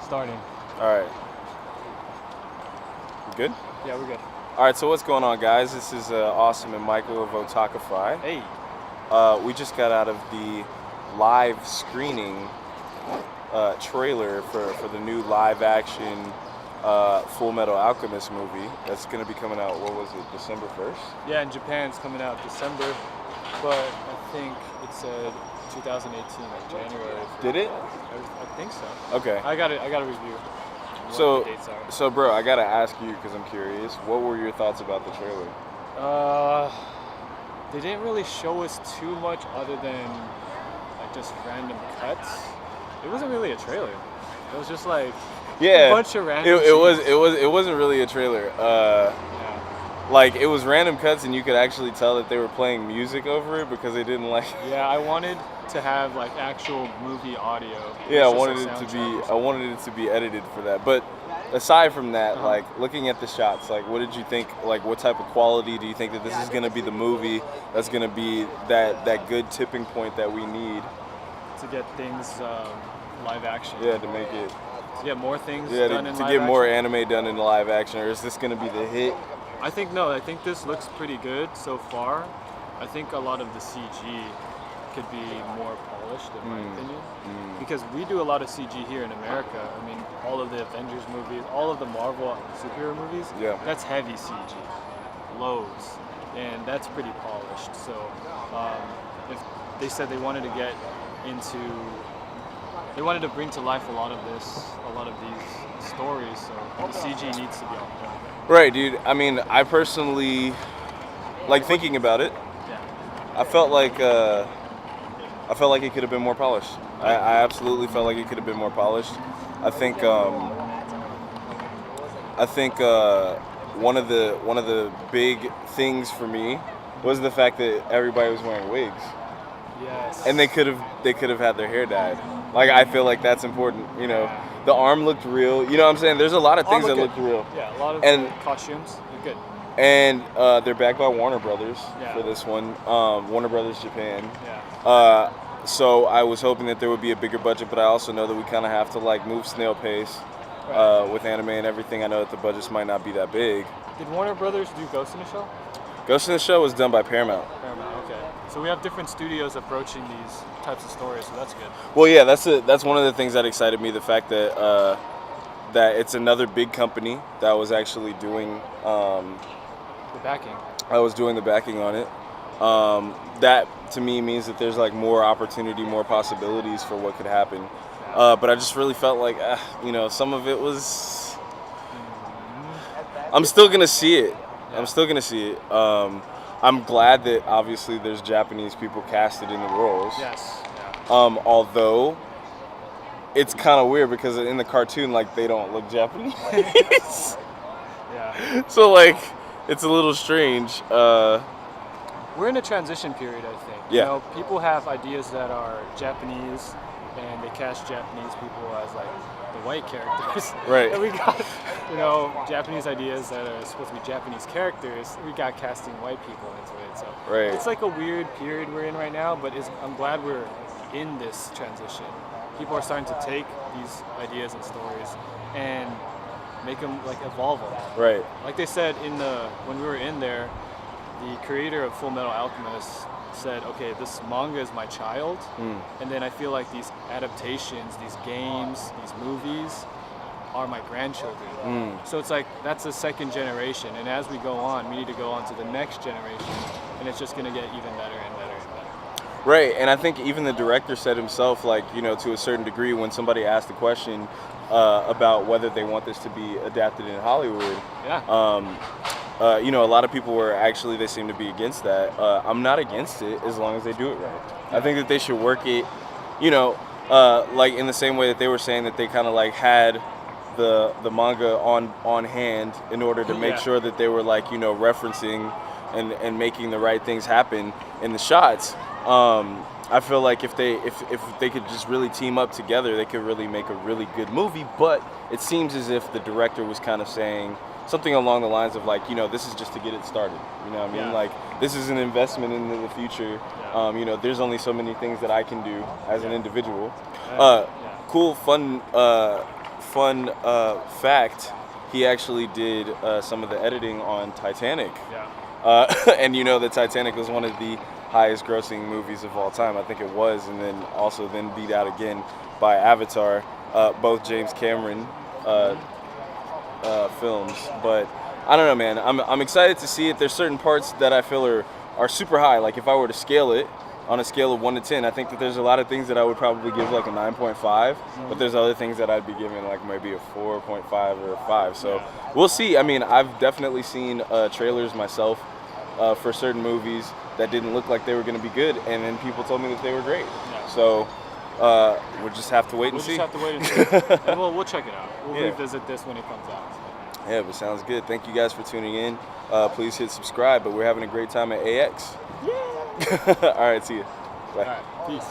Starting. All right. You good? Yeah, we're good. All right, so what's going on, guys? This is Awesome and Michael of Otakify. Hey. We just got out of the live screening trailer for the new live action Fullmetal Alchemist movie that's going to be coming out, what was it, December 1st? Yeah, in Japan it's coming out December, but I think it said 2018, like January. Did it? I think so. Okay. I got to review what So, the dates are. so bro, I got to ask you because I'm curious. What were your thoughts about the trailer? They didn't really show us too much other than like just random cuts. It wasn't really a trailer. It was just like a bunch of random. It wasn't really a trailer. Yeah. Like it was random cuts, and you could actually tell that they were playing music over it because they didn't like. Yeah, I wanted to have like actual movie audio. Yeah, I wanted it to be edited for that. But aside from that, like looking at the shots, like what did you think? Like what type of quality do you think that this is going to be the movie that's going to be that good tipping point that we need to get things live action? Yeah, to make it. To get more things Yeah, done in to live get action? more anime done in live action, or is this going to be the hit? I think no. I think this looks pretty good so far. I think a lot of the CG could be more polished, in my opinion, because we do a lot of CG here in America. I mean, all of the Avengers movies, all of the Marvel superhero movies, that's heavy CG, loads, and that's pretty polished. So, if they said they wanted to get into, they wanted to bring to life a lot of these stories, so the CG needs to be on point. Right, dude. I mean, I personally, like thinking about it, I felt like it could have been more polished. I absolutely felt like it could have been more polished. I think one of the big things for me was the fact that everybody was wearing wigs. Yes. And they could have had their hair dyed. Like I feel like that's important. You know, the arm looked real. You know what I'm saying? There's a lot of things that looked real. Yeah, a lot of costumes look good. And they're backed by Warner Brothers for this one. Warner Brothers Japan. Yeah. So I was hoping that there would be a bigger budget, but I also know that we kind of have to like move snail pace with anime and everything. I know that the budgets might not be that big. Did Warner Brothers do Ghost in the Shell? Ghost in the Shell was done by Paramount. Paramount, okay. So we have different studios approaching these types of stories, so that's good. Well, yeah, that's one of the things that excited me. The fact that that it's another big company that was actually doing the backing. I was doing the backing on it. That to me means that there's like more opportunity, more possibilities for what could happen. But I just really felt like, you know, some of it was. I'm still gonna see it. I'm still gonna see it. I'm glad that obviously there's Japanese people casted in the roles. Yes. Yeah. Although it's kind of weird because in the cartoon, like they don't look Japanese. Yeah. So like, it's a little strange. We're in a transition period, I think. Yeah. You know, people have ideas that are Japanese, and they cast Japanese people as like the white characters. Right. And we got, you know, Japanese ideas that are supposed to be Japanese characters. We got casting white people into it. So it's like a weird period we're in right now, but I'm glad we're in this transition. People are starting to take these ideas and stories and make them like evolve them. Right. Like they said when we were in there, the creator of Fullmetal Alchemist said, okay, this manga is my child, and then I feel like these adaptations, these games, these movies are my grandchildren. So it's like that's a second generation, and as we go on, we need to go on to the next generation, and it's just going to get even better and better and better. Right, and I think even the director said himself, like, you know, to a certain degree, when somebody asked the question about whether they want this to be adapted in Hollywood, you know, a lot of people they seem to be against that. I'm not against it as long as they do it right. I think that they should work it, you know, like in the same way that they were saying that they kind of like had the manga on hand in order to make sure that they were like, you know, referencing and making the right things happen in the shots. I feel like if they could just really team up together, they could really make a really good movie. But it seems as if the director was kind of saying something along the lines of like, you know, this is just to get it started. You know what I mean? Like, this is an investment into the future. You know, there's only so many things that I can do as an individual. Cool, fun fun fact, he actually did some of the editing on Titanic. Yeah. And you know that Titanic was one of the highest grossing movies of all time. I think it was, and then also then beat out again by Avatar, both James Cameron films. But I don't know, man. I'm excited to see it. There's certain parts that I feel are super high. Like if I were to scale it on a scale of 1 to 10, I think that there's a lot of things that I would probably give like a 9.5, but there's other things that I'd be giving like maybe a 4.5 or a 5. So we'll see. I mean, I've definitely seen trailers myself for certain movies that didn't look like they were going to be good, and then people told me that they were great. Yeah. So we'll just have to wait and see. We'll just have to wait and see. And we'll check it out. We'll revisit this when it comes out. So. Yeah, but sounds good. Thank you guys for tuning in. Please hit subscribe, but we're having a great time at AX. Yeah. All right, see you. Bye. All right, peace.